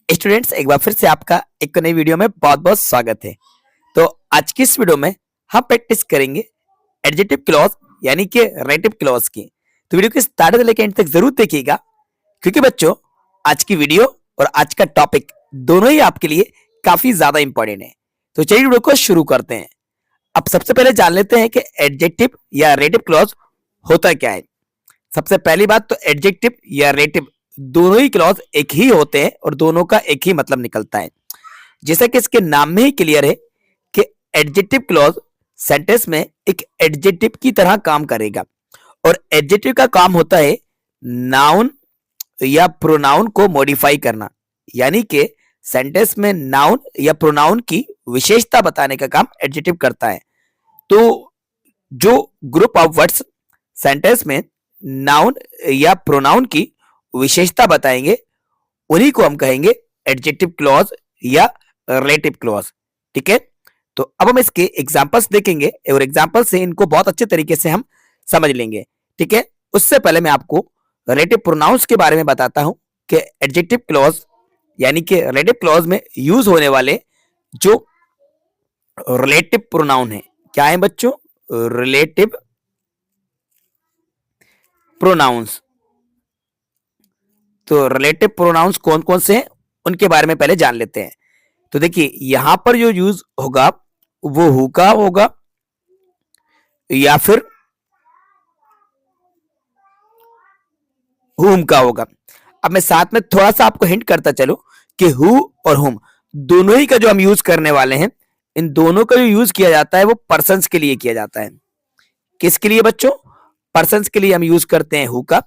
Students, एक बार फिर से आपका एक नई वीडियो में बहुत बहुत स्वागत है। तो आज की इस वीडियो में हम प्रैक्टिस करेंगे एडजेक्टिव क्लॉज यानी कि रिलेटिव क्लॉज की। तो वीडियो को स्टार्ट से लेकर एंड तक जरूर देखिएगा, क्योंकि बच्चों आज की वीडियो और आज का टॉपिक दोनों ही आपके लिए काफी ज्यादा इंपॉर्टेंट है। तो चलिए वीडियो को शुरू करते हैं। अब सबसे पहले जान लेते हैं कि एडजेक्टिव या रिलेटिव क्लॉज होता क्या है। सबसे पहली बात तो एडजेक्टिव या रिलेटिव दोनों ही क्लॉज एक ही होते हैं और दोनों का एक ही मतलब निकलता है। जैसा कि इसके नाम में ही क्लियर है कि एडजेक्टिव क्लॉज सेंटेंस में एक एडजेक्टिव की तरह काम करेगा और एडजेक्टिव का काम होता है नाउन या प्रोनाउन को मॉडिफाई करना, यानी कि सेंटेंस में नाउन या प्रोनाउन की विशेषता बताने का काम एडजेक्टिव करता है। तो जो ग्रुप ऑफ वर्ड्स सेंटेंस में नाउन या प्रोनाउन की विशेषता बताएंगे उन्हीं को हम कहेंगे एडजेक्टिव क्लॉज या रिलेटिव क्लॉज। ठीक है, तो अब हम इसके एग्जांपल्स देखेंगे और एग्जांपल से इनको बहुत अच्छे तरीके से हम समझ लेंगे। ठीक है, उससे पहले मैं आपको रिलेटिव प्रोनाउंस के बारे में बताता हूं कि एडजेक्टिव क्लॉज यानी कि रिलेटिव क्लॉज में यूज होने वाले जो रिलेटिव प्रोनाउन है क्या है बच्चों। रिलेटिव प्रोनाउंस, तो रिलेटिव प्रोनाउंस कौन कौन से हैं उनके बारे में पहले जान लेते हैं। तो देखिए यहां पर जो यूज होगा वो हु का होगा या फिर हुम का होगा। अब मैं साथ में थोड़ा सा आपको हिंट करता चलूं कि हु और हुम दोनों ही का जो हम यूज करने वाले हैं, इन दोनों का जो यूज किया जाता है वो पर्सन्स के लिए किया जाता है। किसके लिए बच्चों? पर्सन्स के लिए हम यूज करते हैं हु का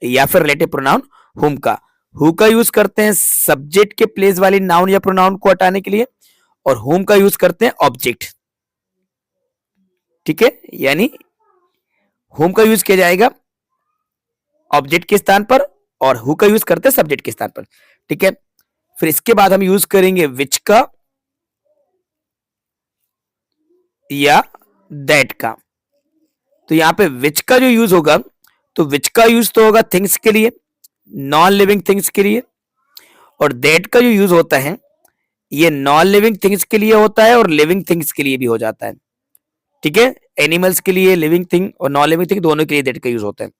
या फिर रिलेटिव प्रोनाउन हुम का। हु का यूज करते हैं सब्जेक्ट के प्लेस वाली नाउन या प्रोनाउन को हटाने के लिए और हुम का यूज करते हैं ऑब्जेक्ट। ठीक है, यानी हुम का यूज किया जाएगा ऑब्जेक्ट के स्थान पर और हु का यूज करते हैं सब्जेक्ट के स्थान पर। ठीक है, फिर इसके बाद हम यूज करेंगे विच का या दैट का। तो यहां पे विच का जो यूज होगा तो विच का यूज तो होगा थिंग्स के लिए, नॉन लिविंग थिंग्स के लिए, और दैट का जो यूज होता है ये नॉन लिविंग थिंग्स के लिए होता है और लिविंग थिंग्स के लिए भी हो जाता है। ठीक है, एनिमल्स के लिए लिविंग थिंग और नॉन लिविंग थिंग दोनों के लिए दैट का यूज होता है।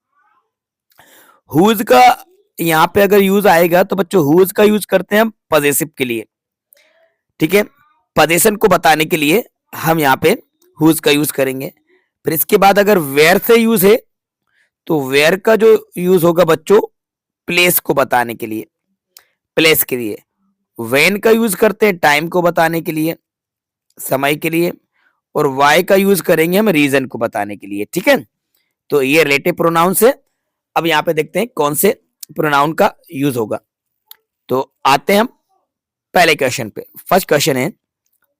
हुज का यहां पे अगर यूज आएगा तो बच्चों हुज का यूज करते हैं हम पजेसिव के लिए। ठीक है, पजेशन को बताने के लिए हम यहाँ पे हुज का यूज करेंगे। फिर इसके बाद अगर वेयर से यूज है तो वेयर का जो यूज होगा बच्चों प्लेस को बताने के लिए, प्लेस के लिए। वेन का यूज करते हैं टाइम को बताने के लिए, समय के लिए, और वाई का यूज करेंगे हम रीजन को बताने के लिए। ठीक है, तो ये रिलेटिव प्रोनाउंस है। अब यहाँ पे देखते हैं कौन से प्रोनाउन का यूज होगा। तो आते हैं हम पहले क्वेश्चन पे। फर्स्ट क्वेश्चन है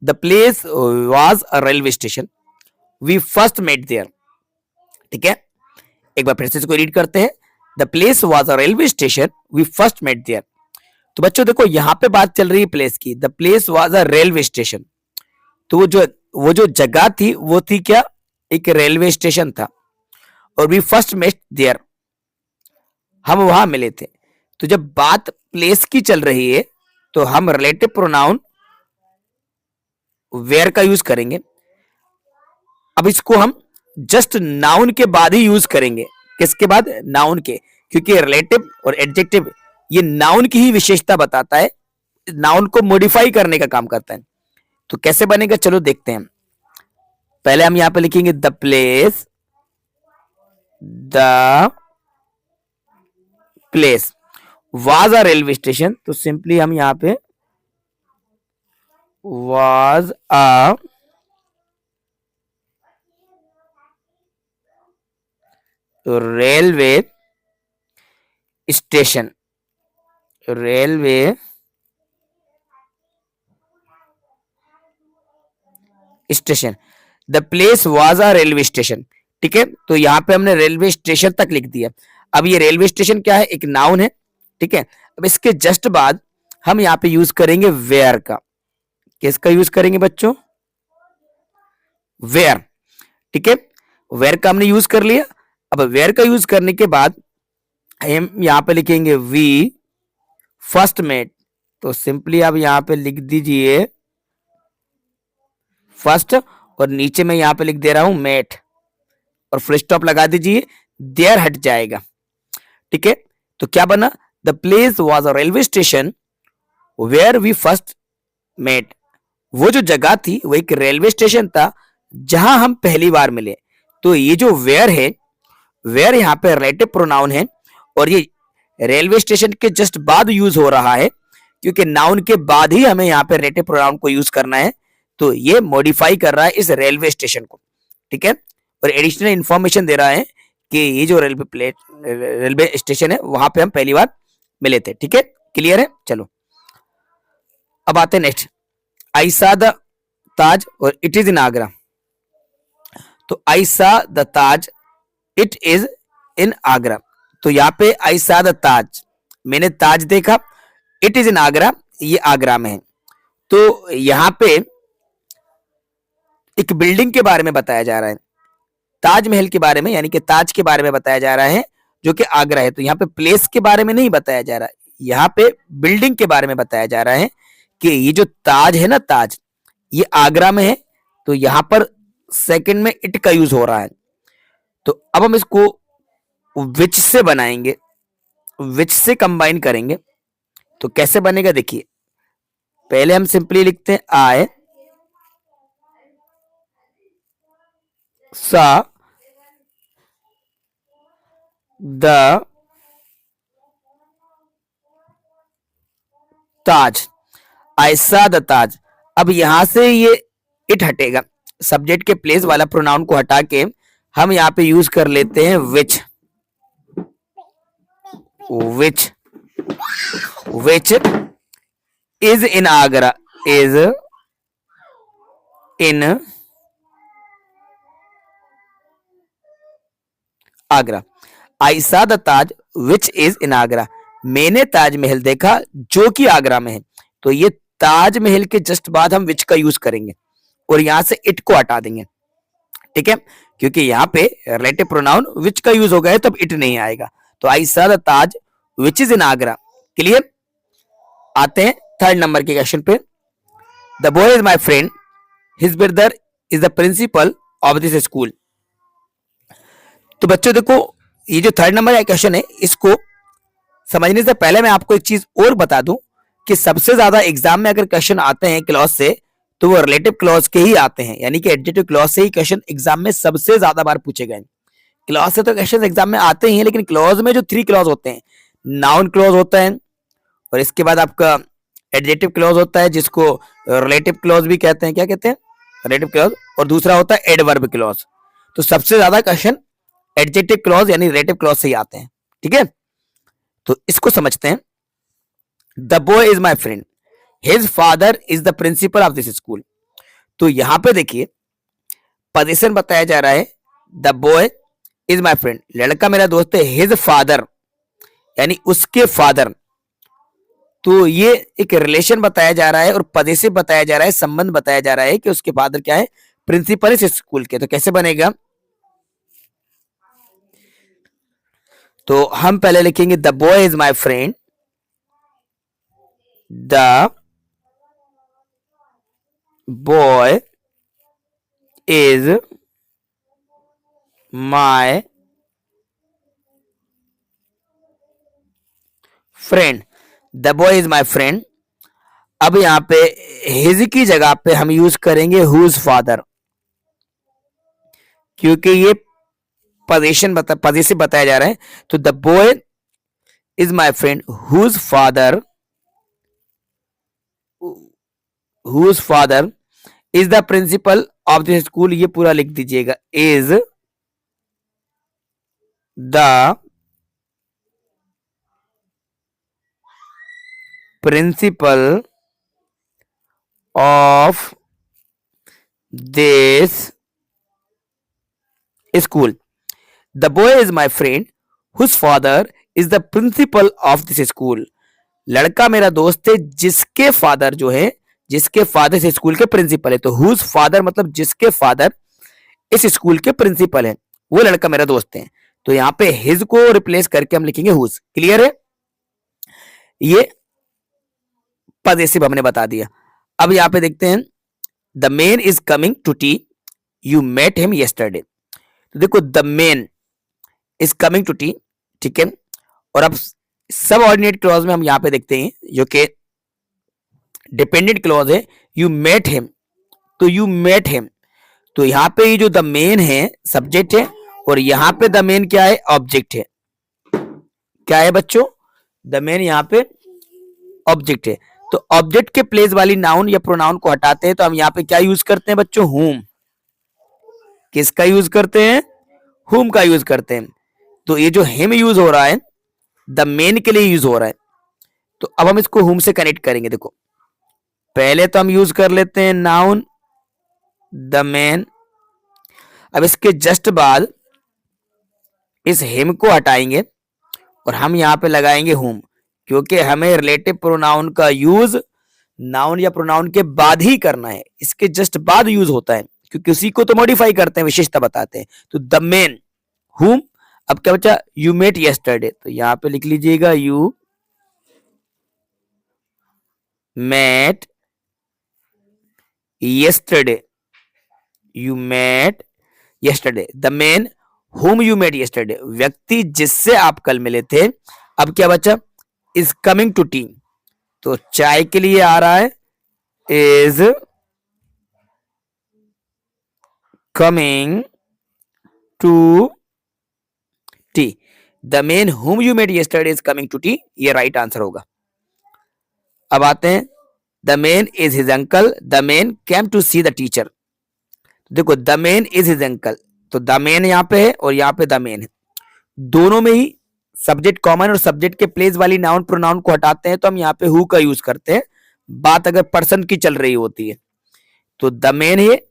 the place was a railway station we first met there. ठीक है, एक बार फिर से इसको रीड करते हैं। The place was a railway station we first met there. तो बच्चों देखो यहां पे बात चल रही है प्लेस की। The place was a railway station, तो वो जो जगह थी वो थी क्या? एक रेलवे स्टेशन था और वी फर्स्ट मेट देयर, हम वहां मिले थे। तो जब बात प्लेस की चल रही है तो हम रिलेटिव प्रोनाउन वेयर का यूज करेंगे। अब इसको हम जस्ट नाउन के बाद ही यूज करेंगे। किसके बाद? नाउन के, क्योंकि रिलेटिव और एडजेक्टिव ये नाउन की ही विशेषता बताता है, नाउन को मॉडिफाई करने का काम करता है। तो कैसे बनेगा चलो देखते हैं। पहले हम यहां पे लिखेंगे the place, the place was a railway station, तो सिंपली हम यहां पे was a railway station, railway station, the place was a railway station. ठीक है, तो यहां पे हमने रेलवे स्टेशन तक लिख दिया। अब ये रेलवे स्टेशन क्या है? एक नाउन है। ठीक है, अब इसके जस्ट बाद हम यहां पे यूज करेंगे वेयर का। किसका यूज करेंगे बच्चों? वेयर। ठीक है, वेयर का हमने यूज कर लिया। अब वेयर का यूज करने के बाद हम यहां पे लिखेंगे वी फर्स्ट मेट तो सिंपली आप यहां पे लिख दीजिए फर्स्ट, और नीचे मैं यहां पे लिख दे रहा हूं मेट, और फुल स्टॉप लगा दीजिए, देयर हट जाएगा। ठीक है, तो क्या बना, the place was a railway station where we first met. वो जो जगह थी वो एक रेलवे स्टेशन था जहां हम पहली बार मिले। तो ये जो वेयर है, वेयर यहाँ पे रिलेटिव प्रोनाउन है, और ये रेलवे स्टेशन के जस्ट बाद यूज हो रहा है, क्योंकि नाउन के बाद ही हमें यहाँ पे रिलेटिव प्रोनाउन को यूज करना है। तो ये मॉडिफाई कर रहा है इस रेलवे स्टेशन को। ठीक है, और एडिशनल इंफॉर्मेशन दे रहा है कि ये जो रेलवे स्टेशन है वहां पे हम पहली बार मिले थे। ठीक है, क्लियर है। चलो अब आते हैं नेक्स्ट, आई सा द ताज और इट इज इन आगरा। तो आई saw the Taj, it is in Agra. तो यहाँ पे आई सा द ताज, मैंने ताज देखा, इट इज इन आगरा, ये आगरा में है। तो यहाँ पे एक बिल्डिंग के बारे में बताया जा रहा है, ताजमहल के बारे में, यानी कि ताज के बारे में बताया जा रहा है जो कि आगरा है। तो यहाँ पे प्लेस के बारे में नहीं बताया जा रहा है, यहाँ पे बिल्डिंग के बारे में बताया जा रहा है कि ये जो ताज है ना, ताज ये आगरा में है। तो यहाँ पर सेकंड में इट का यूज हो रहा है। तो अब हम इसको विच से बनाएंगे, विच से कंबाइन करेंगे। तो कैसे बनेगा देखिए, पहले हम सिंपली लिखते हैं आई saw the Taj, I saw the ताज। अब यहां से ये इट हटेगा, सब्जेक्ट के प्लेस वाला प्रोनाउन को हटा के हम यहाँ पे यूज कर लेते हैं which, which, which is in Agra, is in Agra. I saw the Taj which is in Agra, मैंने ताजमहल देखा जो कि आगरा में है। तो ये ताजमहल के जस्ट बाद हम विच का यूज करेंगे और यहां से इट को हटा देंगे। ठीक है, क्योंकि यहाँ पे रिलेटिव प्रोनाउन विच का यूज हो गया है, तब इट नहीं आएगा। तो आई saw the Taj which is in Agra. Clear. आते हैं थर्ड नंबर के क्वेश्चन पे, the boy is my friend, his brother is the principal of this school. तो बच्चों देखो, ये जो थर्ड नंबर का क्वेश्चन है, इसको समझने से पहले मैं आपको एक चीज और बता दूं कि सबसे ज्यादा एग्जाम में अगर क्वेश्चन आते हैं क्लॉज से, तो वो रिलेटिव क्लॉज के ही आते हैं, यानी कि एडजेक्टिव क्लॉज से ही क्वेश्चन एग्जाम में सबसे ज्यादा बार पूछे गए। क्लॉज से तो क्वेश्चन एग्जाम में आते ही हैं, लेकिन क्लॉज में जो 3 क्लॉज होते हैं, नाउन क्लॉज होता है, और इसके बाद आपका एडजेक्टिव क्लॉज होता है जिसको रिलेटिव क्लॉज भी कहते हैं। क्या कहते हैं? Relative clause. और दूसरा होता है एडवर्ब क्लॉज। तो सबसे ज्यादा क्वेश्चन एडजेक्टिव क्लॉज यानी रिलेटिव क्लॉज से ही आते हैं। ठीक है, तो इसको समझते हैं। The boy is my friend, his father is the principal of this school. तो यहां पे देखिए पोजीशन बताया जा रहा है, the boy is my friend, लड़का मेरा दोस्त है, हिज फादर यानी उसके फादर। तो ये एक रिलेशन बताया जा रहा है और पदेशिव बताया जा रहा है, संबंध बताया जा रहा है कि उसके फादर क्या है, प्रिंसिपल इस स्कूल के। तो कैसे बनेगा? तो हम पहले लिखेंगे the boy is my friend, the boy is my friend, the boy is my friend. अब यहां पे हिज की जगह पे हम यूज करेंगे हुज फादर, क्योंकि ये पजेसिव बताया जा रहा है। तो the boy is my friend whose father is the principal of this school. ये पूरा लिख दीजिएगा, is the principal of this school. The boy is my friend whose father is the principal of this school. लड़का मेरा दोस्त है जिसके father जो है, जिसके फादर इस स्कूल के प्रिंसिपल है। तो हुज फादर मतलब जिसके फादर इस स्कूल के प्रिंसिपल है, वो लड़का मेरा दोस्त है। तो यहां पे हिज को रिप्लेस करके हम लिखेंगे हुज। क्लियर है? ये पजेसिव हमने बता दिया। अब यहाँ पे देखते हैं, the man is coming to tea, you met him yesterday. तो देखो the man is coming to tea, ठीक है। और अब सब ऑर्डिनेट क्लॉज में हम यहाँ पे देखते हैं जो कि डिपेंडेंट क्लॉज है, यू मेट हिम, तो यू मेट हिम, तो यहाँ पे ये जो द मेन है सब्जेक्ट है और यहाँ पे द मेन क्या है, ऑब्जेक्ट है। क्या है बच्चों, द मेन यहाँ पे ऑब्जेक्ट है। तो ऑब्जेक्ट के प्लेस वाली नाउन या प्रोनाउन को हटाते हैं तो हम यहाँ पे क्या यूज करते हैं बच्चों, हुम। किसका यूज करते हैं, हुम का यूज करते हैं। तो ये जो हिम यूज हो रहा है द मेन के लिए यूज हो रहा है, तो अब हम इसको हुम से कनेक्ट करेंगे। देखो पहले तो हम यूज कर लेते हैं नाउन द मैन, अब इसके जस्ट बाद इस हिम को हटाएंगे और हम यहां पे लगाएंगे हुम, क्योंकि हमें रिलेटिव प्रोनाउन का यूज नाउन या प्रोनाउन के बाद ही करना है, इसके जस्ट बाद यूज होता है, क्योंकि उसी को तो मॉडिफाई करते हैं, विशेषता बताते हैं। तो द मैन, हुम, अब क्या बचा, यू मेट यस्टरडे, तो यहां पे लिख लीजिएगा you met yesterday, you met yesterday, the man whom you met yesterday, व्यक्ति जिससे आप कल मिले थे। अब क्या बचा, is coming to tea, तो चाय के लिए आ रहा है, is coming to tea, the man whom you met yesterday is coming to tea, ये राइट आंसर होगा। अब आते हैं, the man is his uncle, the man came to see the teacher. देखो the man is his uncle, तो the man यहाँ पे है और यहाँ पे द मैन है, दोनों में ही सब्जेक्ट कॉमन और सब्जेक्ट के प्लेस वाली नाउन प्रोनाउन को हटाते हैं तो हम यहाँ पे हु का यूज करते हैं। बात अगर पर्सन की चल रही होती है तो द मैन है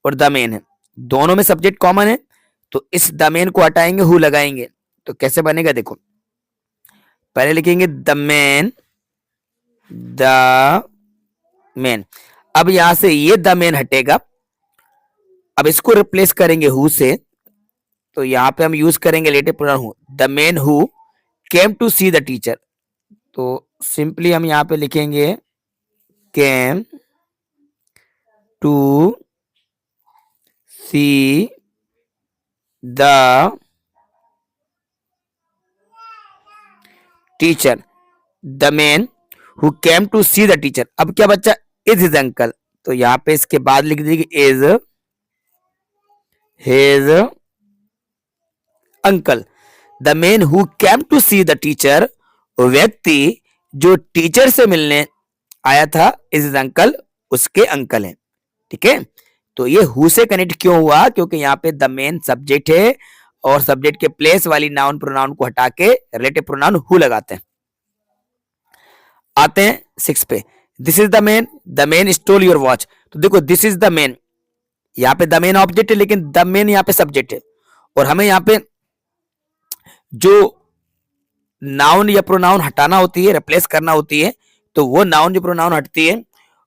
और द मैन है, दोनों में सब्जेक्ट कॉमन है, तो इस द मैन को हटाएंगे, हु लगाएंगे, तो कैसे बनेगा, देखो पहले लिखेंगे द मैन, द मैन, अब यहां से ये द मैन हटेगा, अब इसको रिप्लेस करेंगे हु से, तो यहां पे हम यूज करेंगे relative pronoun who, the man who came to see the teacher, तो सिंपली हम यहां पे लिखेंगे came to see the teacher, the man who came to see the teacher. अब क्या बच्चा, इज हिज अंकल, तो यहां पे इसके बाद लिख दीजिए is his uncle, the man who came to see the teacher, व्यक्ति जो टीचर से मिलने आया था, इज हिज अंकल, उसके अंकल हैं। ठीक है, तो ये हु से कनेक्ट क्यों हुआ, क्योंकि यहाँ पे द मैन सब्जेक्ट है और सब्जेक्ट के प्लेस वाली नाउन प्रोनाउन को हटा के रिलेटिव प्रोनाउन हु लगाते हैं। आते हैं 6 पे, this is the man stall your watch, तो देखो दिस इज द मैन, यहाँ पे द मैन ऑब्जेक्ट है लेकिन द मैन यहाँ पे सब्जेक्ट है, और हमें यहाँ पे जो नाउन या प्रोनाउन हटाना होती है, रिप्लेस करना होती है, तो वो नाउन जो प्रोनाउन हटती है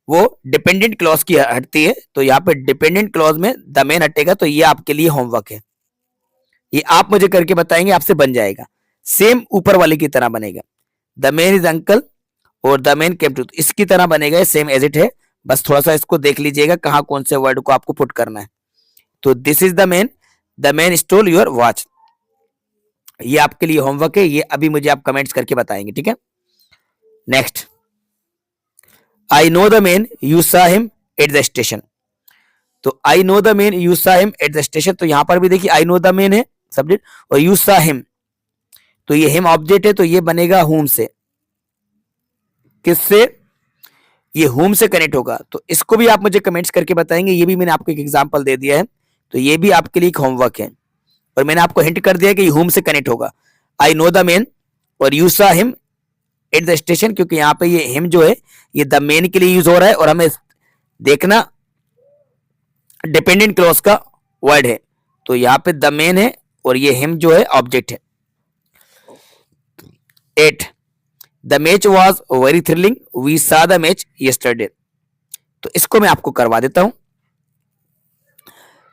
वो डिपेंडेंट क्लॉज की हटती है, तो यहाँ पे डिपेंडेंट क्लॉज में द मैन हटेगा, तो ये आपके लिए होमवर्क है, ये आप मुझे करके बताएंगे, आपसे बन जाएगा, सेम ऊपर वाले की तरह बनेगा, द मैन इज अंकल और द मैन केम टू, इसकी तरह बनेगा, सेम एज इट है, बस थोड़ा सा इसको देख लीजिएगा कहां कौन से वर्ड को आपको पुट करना है। तो this is the man stall your watch, ये आपके लिए होमवर्क है, ये अभी मुझे आप कमेंट्स करके बताएंगे। ठीक है, next, I know the man you saw him at the station, तो I know the man you saw him at the station, तो यहां पर भी देखिए आई नो द मैन है सब्जेक्ट और यू सा हिम, तो ये हिम ऑब्जेक्ट है, तो ये बनेगा हुम से, किससे, ये होम से कनेक्ट होगा, तो इसको भी आप मुझे कमेंट्स करके बताएंगे, ये भी मैंने आपको एक एग्जांपल दे दिया है, तो ये भी आपके लिए एक होमवर्क है, और मैंने आपको हिंट कर दिया कि ये होम से कनेक्ट होगा, आई नो द मैन और you saw him at the station, क्योंकि यहाँ पे ये हिम जो है ये द मैन के लिए यूज हो रहा है, और हमें देखना डिपेंडेंट क्लॉज का वर्ड है, तो यहाँ पे द मैन है और ये हिम जो है ऑब्जेक्ट है। 8, the match was very thrilling, we saw the match yesterday, तो इसको मैं आपको करवा देता हूं,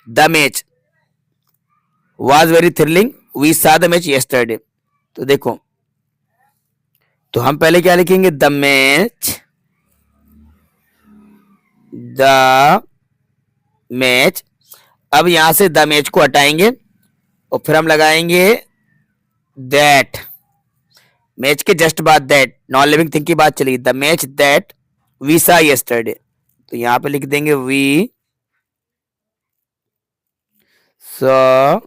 the match was very thrilling, we saw the match yesterday, तो देखो, तो हम पहले क्या लिखेंगे, द मैच द मैच। अब यहां से द मैच को हटाएंगे और फिर हम लगाएंगे दैट। मैच के जस्ट बाद दैट, नॉन लिविंग थिंग की बात चली, the match that we saw yesterday. तो यहां पे लिख देंगे we saw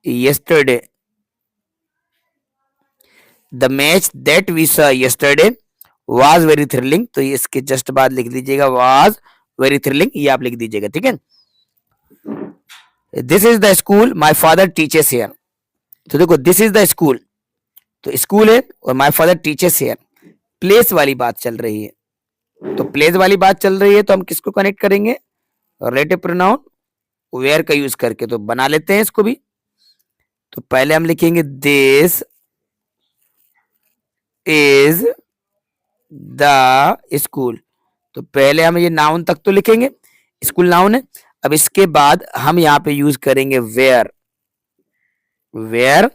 yesterday. The match that we saw yesterday was very thrilling. तो इसके जस्ट बाद लिख दीजिएगा वाज वेरी थ्रिलिंग, ये आप लिख दीजिएगा, ठीक है। This is the school my father teachers here. तो देखो दिस इज द स्कूल, तो स्कूल है और माई फादर टीचर्स हियर, प्लेस वाली बात चल रही है। तो प्लेस वाली बात चल रही है तो हम किसको कनेक्ट करेंगे, रिलेटिव प्रोनाउन वेयर का यूज करके। तो बना लेते हैं इसको भी। तो पहले हम लिखेंगे दिस इज द स्कूल। तो पहले हम ये नाउन तक तो लिखेंगे, स्कूल नाउन है। अब इसके बाद हम यहां पे यूज करेंगे where, where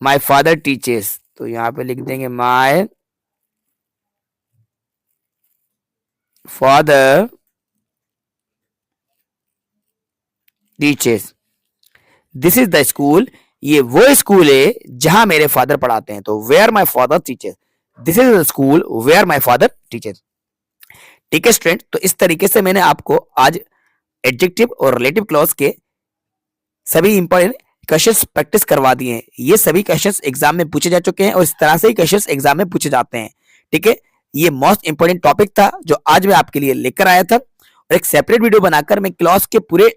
my father teachers. तो यहां पे लिख देंगे my father teachers. This is the school, ये वो स्कूल है जहां मेरे फादर पढ़ाते हैं। तो where my father teachers, this is the school where my father teachers. ठीक है स्टूडेंट, तो इस तरीके से मैंने आपको आज एडजेक्टिव और रिलेटिव क्लॉज के सभी इंपॉर्टेंट क्वेश्चंस प्रैक्टिस करवा दिए हैं। ये सभी क्वेश्चंस एग्जाम में पूछे जा चुके हैं और इस तरह से ही क्वेश्चंस एग्जाम में पूछे जाते हैं। ठीक है, ये मोस्ट इंपॉर्टेंट टॉपिक था जो आज मैं आपके लिए लेकर आया था, और एक सेपरेट वीडियो बनाकर मैं क्लॉज के पूरे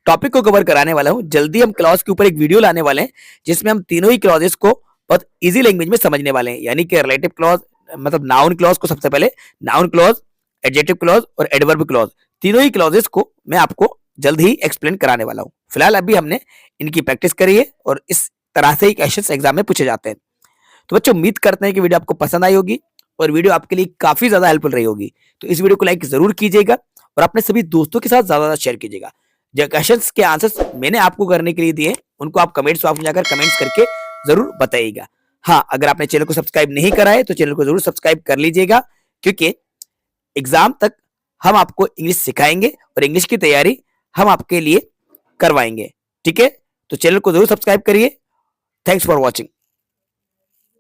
टॉपिक को कवर कराने वाला हूं। जल्दी हम क्लॉज के ऊपर एक वीडियो लाने वाले हैं जिसमें हम तीनों ही क्लॉजेस को बहुत इजी लैंग्वेज में समझने वाले हैं। यानी कि रिलेटिव क्लॉज मतलब नाउन क्लॉज को सबसे पहले, नाउन क्लॉज, एडजेक्टिव क्लॉज और एडवर्ब क्लॉज, तीनों ही क्लॉजेस को मैं आपको जल्द ही एक्सप्लेन कराने वाला हूं। फिलहाल अभी हमने इनकी प्रैक्टिस करी है और इस तरह से ही क्वेश्चंस एग्जाम में पूछे जाते हैं। तो बच्चों उम्मीद करते हैं कि वीडियो आपको पसंद आई होगी और वीडियो आपके लिए काफी ज्यादा हेल्पफुल रही होगी। तो इस वीडियो को लाइक जरूर कीजिएगा और अपने सभी दोस्तों के साथ ज्यादा शेयर कीजिएगा। जो क्वेश्चंस के आंसर्स मैंने आपको करने के लिए दिए उनको आप कमेंट्स बॉक्स में जाकर कमेंट्स करके जरूर बताइएगा। हाँ, अगर आपने चैनल को सब्सक्राइब नहीं करा है तो चैनल को जरूर सब्सक्राइब कर लीजिएगा, क्योंकि एग्जाम तक हम आपको इंग्लिश सिखाएंगे और इंग्लिश की तैयारी हम आपके लिए करवाएंगे। ठीक है, तो चैनल को जरूर सब्सक्राइब करिए। Thanks for watching.